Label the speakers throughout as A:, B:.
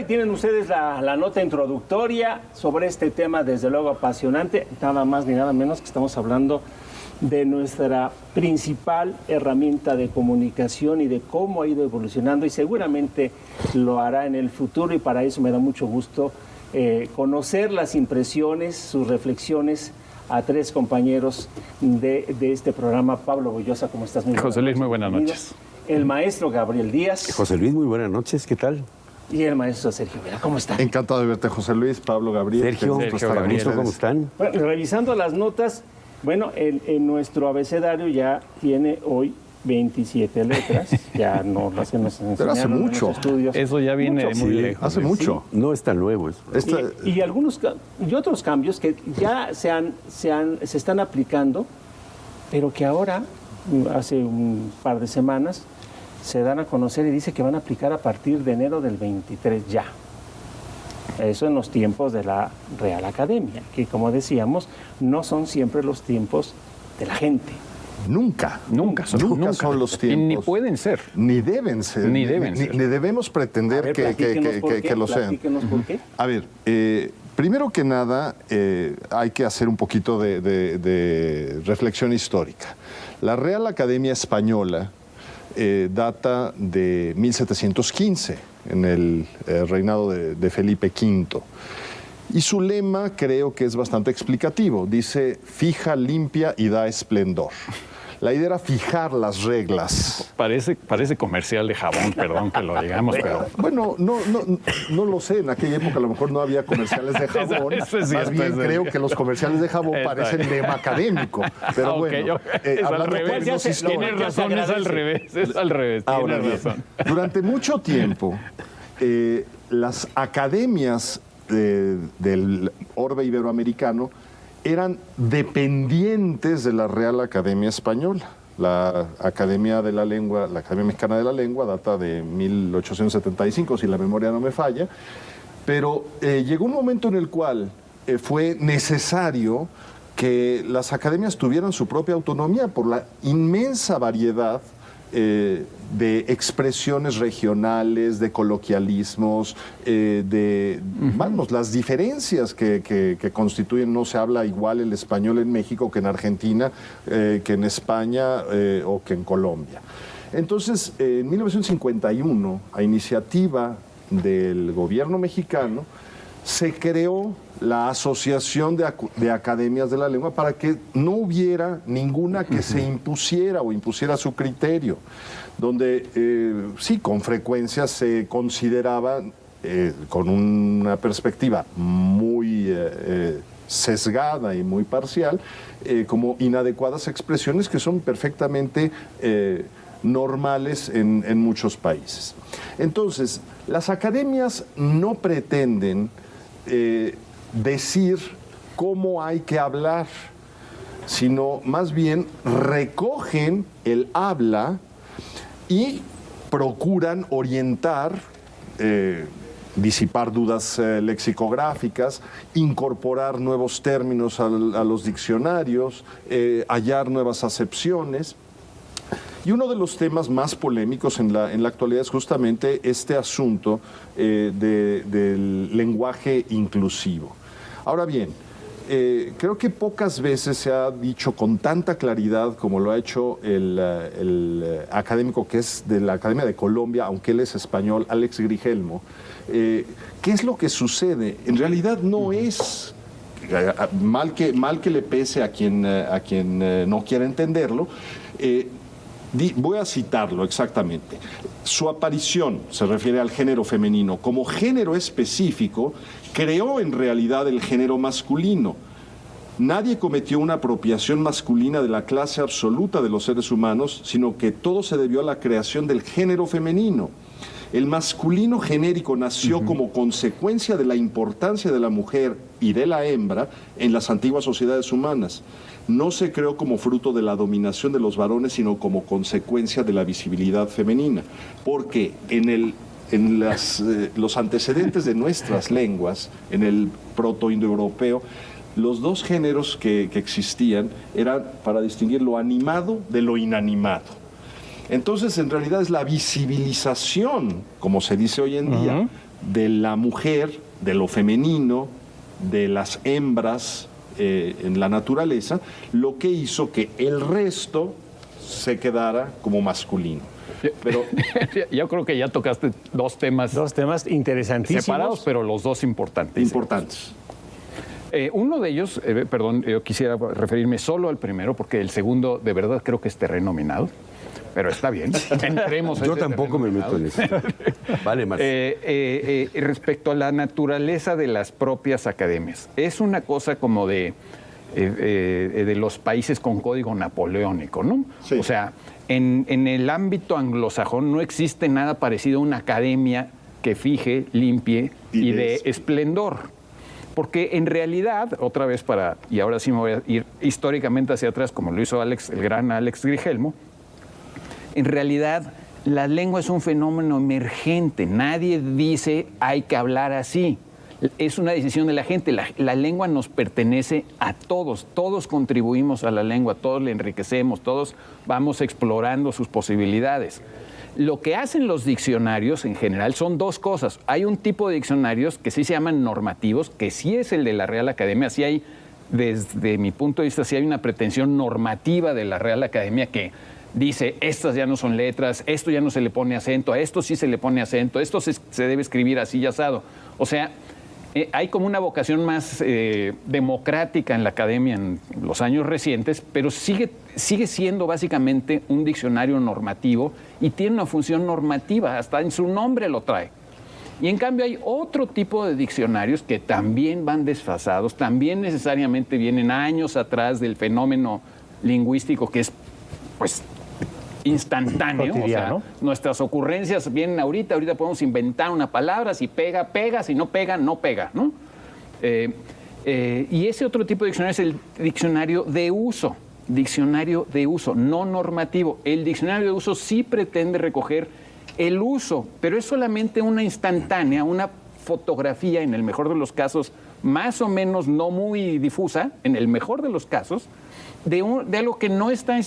A: tienen ustedes la nota introductoria sobre este tema, desde luego apasionante, nada más ni nada menos que estamos hablando de nuestra principal herramienta de comunicación y de cómo ha ido evolucionando y seguramente lo hará en el futuro, y para eso me da mucho gusto conocer las impresiones, sus reflexiones a tres compañeros de este programa. Pablo Bollosa, ¿cómo estás?
B: José Luis, muy buenas noches.
A: El maestro Gabriel Díaz.
C: José Luis, muy buenas noches, ¿qué tal?
A: Y el maestro Sergio Vera, ¿cómo están?
D: Encantado de verte, José Luis, Pablo, Gabriel.
C: Sergio,
B: Gabriel,
C: ¿cómo están?
A: Bueno, revisando las notas, bueno, en nuestro abecedario ya tiene hoy 27 letras, ya no las hemos enseñado.
D: Pero hace mucho.
A: En los estudios.
B: Eso ya viene
A: Mucho,
B: muy
D: Sí,
B: lejos.
D: hace mucho.
C: No es tan nuevo eso.
A: Y otros cambios que ya se están aplicando, pero que ahora, hace un par de semanas, se dan a conocer y dice que van a aplicar a partir de enero del 23 ya. Eso en los tiempos de la Real Academia, que como decíamos, no son siempre los tiempos de la gente.
D: Nunca son los tiempos.
B: Y ni pueden ser.
D: Ni deben ser.
B: Ni deben ser.
D: Ni debemos pretender que lo sean.
A: ¿Por qué?
D: A ver, primero que nada, hay que hacer un poquito de reflexión histórica. La Real Academia Española data de 1715, en el reinado de Felipe V. Y su lema creo que es bastante explicativo. Dice, fija, limpia y da esplendor. La idea era fijar las reglas.
B: Parece comercial de jabón, perdón que lo digamos, pero...
D: Bueno, no lo sé. En aquella época a lo mejor no había comerciales de jabón.
B: Eso es
D: Más
B: cierto,
D: bien
B: eso es
D: creo
B: cierto.
D: que los comerciales de jabón parecen lema académico. Pero bueno,
B: es al
D: hablando de
B: revés.
D: términos
B: Tienes
D: históricos.
B: razón, es al revés. Es al revés,
D: Ahora
B: tienes
D: bien,
B: razón.
D: durante mucho tiempo, las academias del orbe iberoamericano eran dependientes de la Real Academia Española. La Academia de la Lengua, la Academia Mexicana de la Lengua, data de 1875, si la memoria no me falla, pero llegó un momento en el cual fue necesario que las academias tuvieran su propia autonomía por la inmensa variedad de expresiones regionales, de coloquialismos, vamos, las diferencias que constituyen. No se habla igual el español en México que en Argentina, que en España o que en Colombia. Entonces, en 1951, a iniciativa del gobierno mexicano, se creó la Asociación de Academias de la Lengua para que no hubiera ninguna que se impusiera o impusiera su criterio, donde sí, con frecuencia se consideraba, con una perspectiva muy sesgada y muy parcial, como inadecuadas expresiones que son perfectamente normales en muchos países. Entonces, las academias no pretenden decir cómo hay que hablar, sino más bien recogen el habla y procuran orientar, disipar dudas lexicográficas, incorporar nuevos términos a los diccionarios, hallar nuevas acepciones. Y uno de los temas más polémicos en la actualidad es justamente este asunto del lenguaje inclusivo. Ahora bien, creo que pocas veces se ha dicho con tanta claridad como lo ha hecho el académico que es de la Academia de Colombia, aunque él es español, Alex Grigelmo, qué es lo que sucede. En realidad no es, mal que le pese a quien no quiera entenderlo, voy a citarlo exactamente. Su aparición, se refiere al género femenino, como género específico, creó en realidad el género masculino. Nadie cometió una apropiación masculina de la clase absoluta de los seres humanos, sino que todo se debió a la creación del género femenino. El masculino genérico nació como consecuencia de la importancia de la mujer y de la hembra en las antiguas sociedades humanas. No se creó como fruto de la dominación de los varones, sino como consecuencia de la visibilidad femenina. Porque en los antecedentes de nuestras lenguas, en el proto-indoeuropeo, los dos géneros que existían eran para distinguir lo animado de lo inanimado. Entonces, en realidad es la visibilización, como se dice hoy en día, de la mujer, de lo femenino, de las hembras en la naturaleza, lo que hizo que el resto se quedara como masculino. Pero
B: yo creo que ya tocaste dos temas
A: interesantísimos.
B: separados, pero los dos importantes.
D: Importantes.
B: Uno de ellos, perdón, yo quisiera referirme solo al primero, porque el segundo de verdad creo que es terreno minado, pero está bien, entremos a
C: Yo
B: ese
C: tampoco me
B: terreno
C: meto en eso. Vale, más.
B: Respecto a la naturaleza de las propias academias, es una cosa como de los países con código napoleónico, ¿no?
D: Sí.
B: O sea, en el ámbito anglosajón no existe nada parecido a una academia que fije, limpie y de esplendor. Porque en realidad, otra vez y ahora sí me voy a ir históricamente hacia atrás, como lo hizo Alex, el gran Alex Grigelmo, en realidad la lengua es un fenómeno emergente. Nadie dice hay que hablar así. Es una decisión de la gente. La lengua nos pertenece a todos. Todos contribuimos a la lengua, todos le enriquecemos, todos vamos explorando sus posibilidades. Lo que hacen los diccionarios en general son dos cosas. Hay un tipo de diccionarios que sí se llaman normativos, que sí es el de la Real Academia. Sí hay, desde mi punto de vista, sí hay una pretensión normativa de la Real Academia que dice, estas ya no son letras, esto ya no se le pone acento, a esto sí se le pone acento, esto se debe escribir así y asado. O sea, hay como una vocación más democrática en la academia en los años recientes, pero sigue siendo básicamente un diccionario normativo y tiene una función normativa, hasta en su nombre lo trae. Y en cambio hay otro tipo de diccionarios que también van desfasados, también necesariamente vienen años atrás del fenómeno lingüístico que es, pues, instantáneo.
A: Cotidiano.
B: O sea, nuestras ocurrencias vienen ahorita podemos inventar una palabra, si pega, pega, si no pega, no pega, ¿no? Y ese otro tipo de diccionario es el diccionario de uso, no normativo. El diccionario de uso sí pretende recoger el uso, pero es solamente una instantánea, una fotografía, en el mejor de los casos, más o menos no muy difusa, en el mejor de los casos, de algo que no está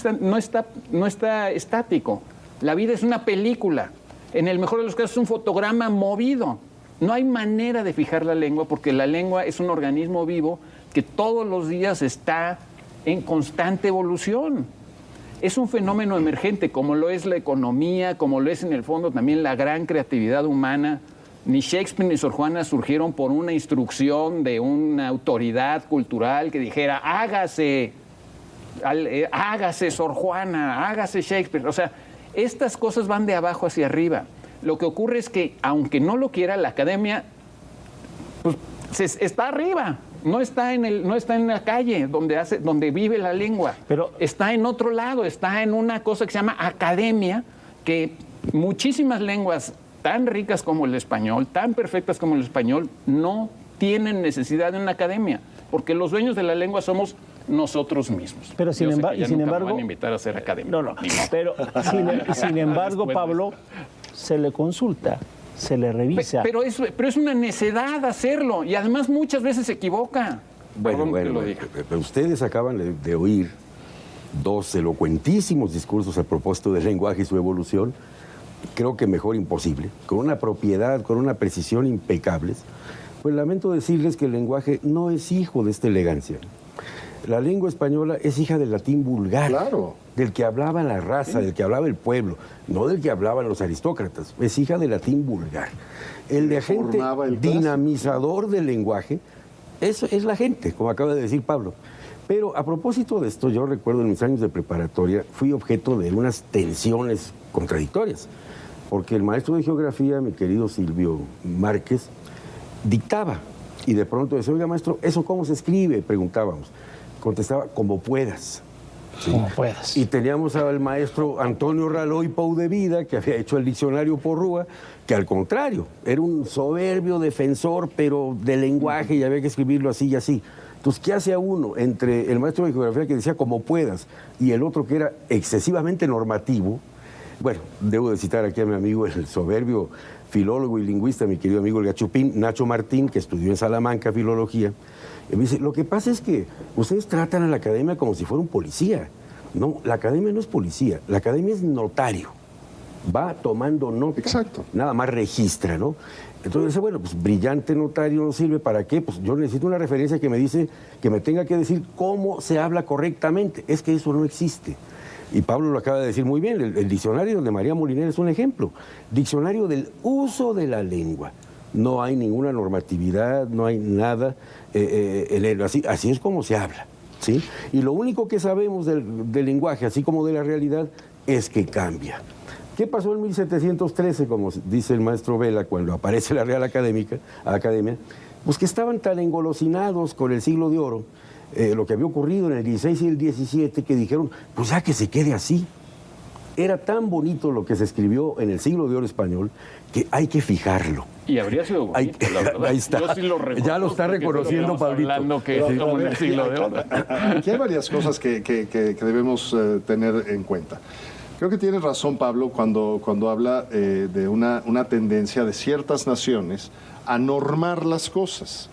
B: estático. La vida es una película. En el mejor de los casos es un fotograma movido. No hay manera de fijar la lengua porque la lengua es un organismo vivo que todos los días está en constante evolución. Es un fenómeno emergente, como lo es la economía, como lo es en el fondo también la gran creatividad humana. Ni Shakespeare ni Sor Juana surgieron por una instrucción de una autoridad cultural que dijera, hágase Sor Juana, hágase Shakespeare. O sea, estas cosas van de abajo hacia arriba. Lo que ocurre es que, aunque no lo quiera, la academia pues, está arriba. No está en la calle donde vive la lengua. Pero está en otro lado, está en una cosa que se llama academia, que muchísimas lenguas tan ricas como el español, tan perfectas como el español, no tienen necesidad de una academia, porque los dueños de la lengua somos nosotros mismos.
A: Pero sin embargo,
B: van a invitar a ser académico.
A: No. Pero sin embargo, Pablo, se le consulta, se le revisa.
B: Pero es una necedad hacerlo y además muchas veces se equivoca.
C: Bueno, pero ustedes acaban de oír dos elocuentísimos discursos a propósito del lenguaje y su evolución. Creo que mejor imposible, con una propiedad, con una precisión impecables. Pues lamento decirles que el lenguaje no es hijo de esta elegancia. La lengua española es hija del latín vulgar,
D: claro,
C: del que hablaba la raza, del que hablaba el pueblo, no del que hablaban los aristócratas. Es hija del latín vulgar. El de agente dinamizador del lenguaje eso es la gente, como acaba de decir Pablo. Pero a propósito de esto, yo recuerdo en mis años de preparatoria fui objeto de unas tensiones contradictorias, porque el maestro de geografía, mi querido Silvio Márquez, dictaba y de pronto decía, oiga maestro, ¿eso cómo se escribe? Preguntábamos. Contestaba, como puedas.
A: Sí. Como puedas.
C: Y teníamos al maestro Antonio Raloy Pou de Vida, que había hecho el diccionario Porrúa, que al contrario, era un soberbio defensor, pero del lenguaje, y había que escribirlo así y así. Entonces, ¿qué hace a uno entre el maestro de geografía que decía como puedas y el otro que era excesivamente normativo? Bueno, debo de citar aquí a mi amigo, el soberbio filólogo y lingüista, mi querido amigo el gachupín, Nacho Martín, que estudió en Salamanca filología. Y me dice, lo que pasa es que ustedes tratan a la academia como si fuera un policía. No, la academia no es policía, la academia es notario. va tomando nota.
D: Exacto.
C: Nada más registra, ¿no? Entonces, bueno, pues brillante notario no sirve, ¿para qué? Pues yo necesito una referencia que me dice, que me tenga que decir cómo se habla correctamente. Es que eso no existe. Y Pablo lo acaba de decir muy bien, el diccionario de María Moliner es un ejemplo. Diccionario del uso de la lengua. No hay ninguna normatividad, no hay nada. Así es como se habla, ¿sí? Y lo único que sabemos del lenguaje, así como de la realidad, es que cambia. ¿Qué pasó en 1713, como dice el maestro Vela, cuando aparece la Real Academia? Pues que estaban tan engolosinados con el siglo de oro, lo que había ocurrido en el 16 y el 17, que dijeron, pues ya que se quede así. Era tan bonito lo que se escribió en el siglo de oro español que hay que fijarlo.
B: Y habría sido bonito, la verdad.
C: Ahí está.
B: Yo sí lo reconozco,
C: ya lo está reconociendo Pablito.
B: Hablando que es como en el siglo de oro.
D: Aquí hay varias cosas que debemos tener en cuenta. Creo que tiene razón Pablo cuando habla de una tendencia de ciertas naciones a normar las cosas.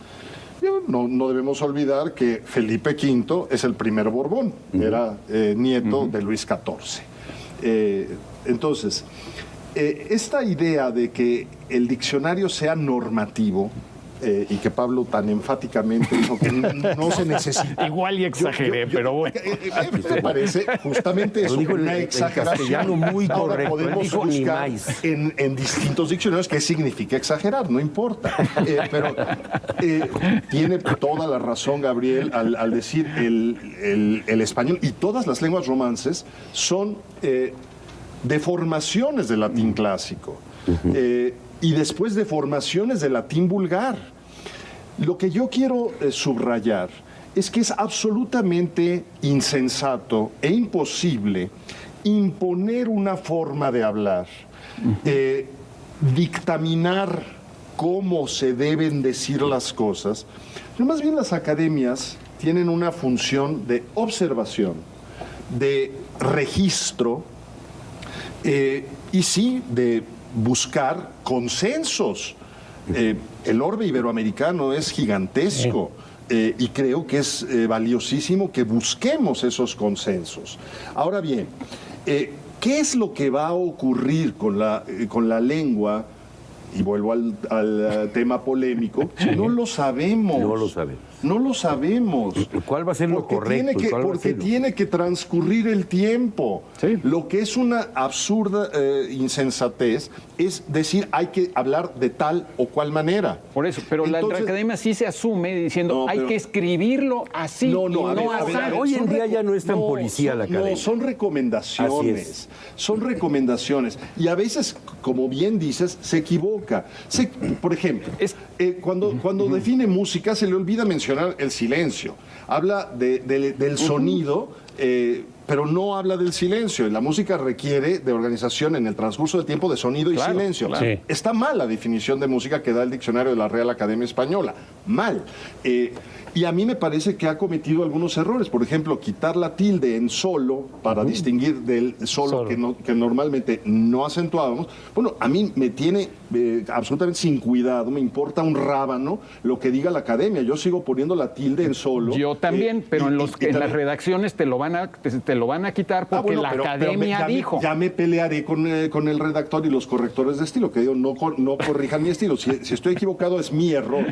D: No debemos olvidar que Felipe V es el primer Borbón, era nieto de Luis XIV. Entonces, esta idea de que el diccionario sea normativo, y que Pablo tan enfáticamente dijo que no se necesita.
B: Igual y exageré, pero bueno.
D: Me parece justamente eso,
C: dijo
D: una exageración
C: muy
D: Ahora
C: correcto.
D: podemos
C: Dijo
D: buscar en distintos diccionarios qué significa exagerar, no importa. Pero tiene toda la razón Gabriel al decir el español y todas las lenguas romances son deformaciones del latín clásico. Y después deformaciones del latín vulgar. Lo que yo quiero subrayar es que es absolutamente insensato e imposible imponer una forma de hablar, dictaminar cómo se deben decir las cosas. Pero más bien las academias tienen una función de observación, de registro y sí de buscar consensos. El orbe iberoamericano es gigantesco y creo que es valiosísimo que busquemos esos consensos. Ahora bien, ¿qué es lo que va a ocurrir con la lengua? Y vuelvo al tema polémico. No lo sabemos.
C: No lo sabemos.
D: No lo sabemos.
C: ¿Cuál va a ser lo correcto?
D: Porque tiene que transcurrir el tiempo.
B: Sí.
D: Lo que es una absurda insensatez es decir, hay que hablar de tal o cual manera.
B: Por eso, pero
D: Entonces,
B: la academia sí se asume diciendo, hay que escribirlo así y no así.
C: Hoy en día ya no es tan policía la academia.
D: No, son recomendaciones. Son recomendaciones. Y a veces, como bien dices, se equivoca. Por ejemplo, cuando define música se le olvida mencionar el silencio. Habla del sonido, pero no habla del silencio. La música requiere de organización en el transcurso del tiempo de sonido y silencio.
B: Claro. Sí.
D: Está mal la definición de música que da el diccionario de la Real Academia Española. Mal. Y a mí me parece que ha cometido algunos errores. Por ejemplo, quitar la tilde en solo para distinguir del solo. Que normalmente no acentuábamos. Bueno, a mí me tiene absolutamente sin cuidado, me importa un rábano lo que diga la academia. Yo sigo poniendo la tilde en solo.
B: Yo también, pero en las redacciones te lo van a quitar porque la academia dijo.
D: Ya me pelearé con el redactor y los correctores de estilo, que digo, no corrijan mi estilo. Si estoy equivocado es mi error,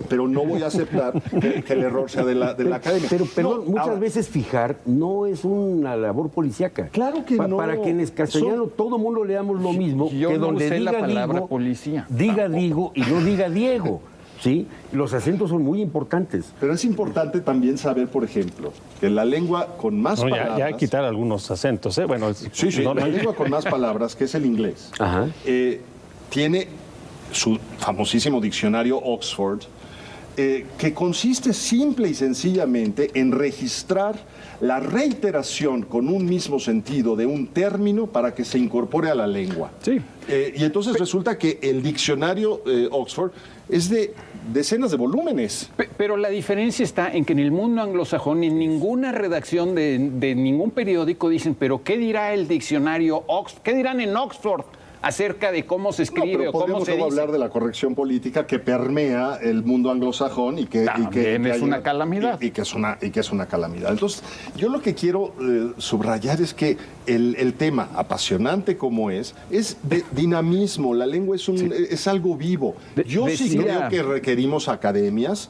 D: pero no voy a aceptar que el error sea de la academia.
C: Pero muchas veces fijar no es una labor policíaca.
D: Claro que no.
C: Para que en castellano todo mundo leamos lo mismo,
B: yo
C: que
B: no
C: donde
B: usé
C: diga
B: la palabra policía.
C: Diga Digo y no diga Diego. ¿Sí? Los acentos son muy importantes.
D: Pero es importante también saber, por ejemplo, que la lengua con más palabras...
E: Ya quitar algunos acentos, ¿eh? Bueno,
D: sí, la lengua con más palabras, que es el inglés, tiene su famosísimo diccionario Oxford, que consiste simple y sencillamente en registrar la reiteración con un mismo sentido de un término para que se incorpore a la lengua.
B: Sí.
D: Y entonces resulta que el diccionario Oxford es de decenas de volúmenes.
B: Pero la diferencia está en que en el mundo anglosajón, en ninguna redacción de ningún periódico dicen, pero ¿qué dirá el diccionario Oxford? ¿Qué dirán en Oxford? acerca de cómo se escribe o cómo se dice.
F: Hablar de la corrección política que permea el mundo anglosajón y que
B: es una calamidad.
F: Y que es una calamidad. Entonces, yo lo que quiero subrayar es que el tema, apasionante como es de dinamismo. La lengua es algo vivo. Yo sí creo que requerimos academias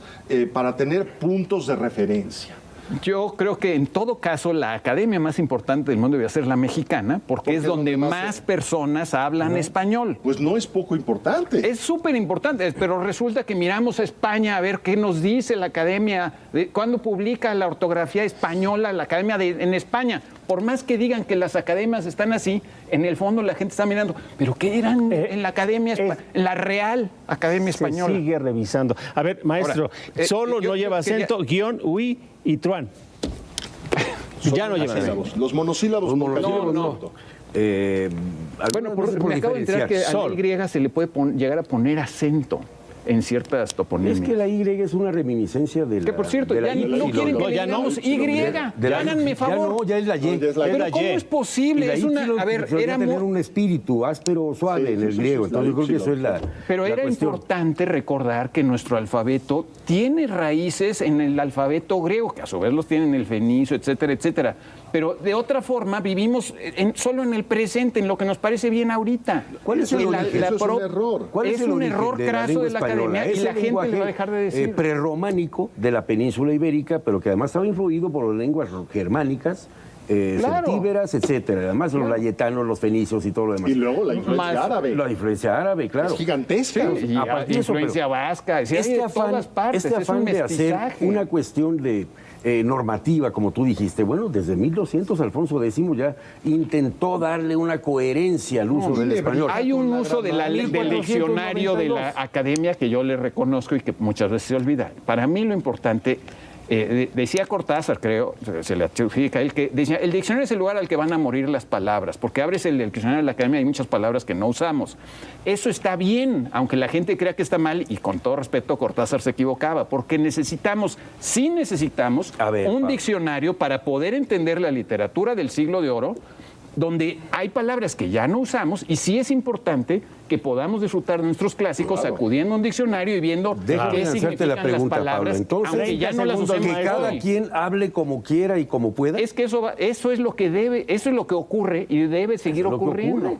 F: para tener puntos de referencia.
B: Yo creo que en todo caso la academia más importante del mundo debe ser la mexicana, porque es donde más personas hablan español.
F: Pues no es poco importante.
B: Es súper importante, pero resulta que miramos a España a ver qué nos dice la academia, cuándo publica la ortografía española la academia en España. Por más que digan que las academias están así, en el fondo la gente está mirando, ¿pero qué eran en la academia, en la Real Academia Española?
A: Se sigue revisando. A ver, maestro,
B: ahora,
A: solo no lleva acento, guión, uy y truán. Ya no lleva acento.
F: Los monosílabos
B: no. Bueno, me acabo de enterar que a la Y se le puede llegar a poner acento en ciertas toponías.
C: Es que la Y es una reminiscencia de la...
B: Que por cierto, ya no quieren que le digamos Y. Háganme favor.
C: Ya es la Y.
B: Pero ¿cómo es posible? Es una... A ver, era
C: tener un espíritu áspero o suave en el griego. Entonces yo creo que eso es la...
B: Pero era importante recordar que nuestro alfabeto tiene raíces en el alfabeto griego, que a su vez los tiene en el fenicio, etcétera, etcétera. Pero de otra forma vivimos solo en el presente, en lo que nos parece bien ahorita.
C: ¿Cuál es el origen?
F: Eso es un error.
B: Es un error craso de la academia y la gente le va a dejar de decir.
C: Prerrománico de la península ibérica, pero que además estaba influido por las lenguas germánicas, celtíberas, etcétera. Además los layetanos, los fenicios y todo lo demás.
F: Y luego la influencia árabe.
C: La influencia árabe, claro.
F: Es gigantesca.
B: Sí, y influencia vasca.
C: Este afán de hacer una cuestión de... normativa, como tú dijiste. Bueno, desde 1200 Alfonso X ya intentó darle una coherencia al uso del español.
B: Hay un uso del diccionario de la academia que yo le reconozco y que muchas veces se olvida. Para mí lo importante, decía Cortázar, creo, se le adjudica a él, que decía, el diccionario es el lugar al que van a morir las palabras, porque abres el diccionario de la academia y hay muchas palabras que no usamos. Eso está bien, aunque la gente crea que está mal, y con todo respeto, Cortázar se equivocaba, porque necesitamos un diccionario para poder entender la literatura del siglo de oro, donde hay palabras que ya no usamos, y sí es importante que podamos disfrutar de nuestros clásicos acudiendo a un diccionario y viendo qué significan
C: la pregunta,
B: las palabras,
C: Pablo. Entonces,
B: aunque ya no las usemos.
C: Que cada quien hable como quiera y como pueda.
B: Es que eso es lo que ocurre y debe seguir ocurriendo.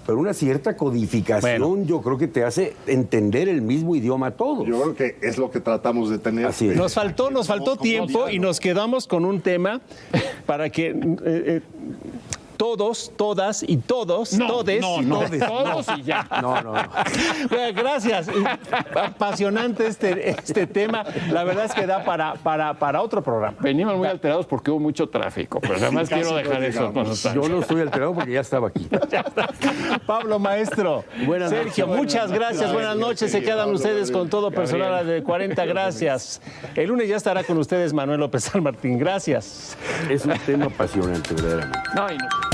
C: Pero una cierta codificación yo creo que te hace entender el mismo idioma a todos.
F: Yo creo que es lo que tratamos de tener.
C: Así es.
A: Nos faltó tiempo y nos quedamos con un tema para que... todos, todas y todos, todes y ya.
C: No.
A: Bueno, gracias. Apasionante este tema. La verdad es que da para otro programa.
B: Venimos muy alterados porque hubo mucho tráfico, pero además quiero dejar eso constante.
C: Yo no estoy alterado porque ya estaba aquí.
A: Pablo, maestro. Sergio, muchas gracias. Buenas noches. Se quedan ustedes con todo personal de 40. Gracias. El lunes ya estará con ustedes Manuel López San Martín. Gracias.
C: Es un tema apasionante, verdaderamente.
B: No.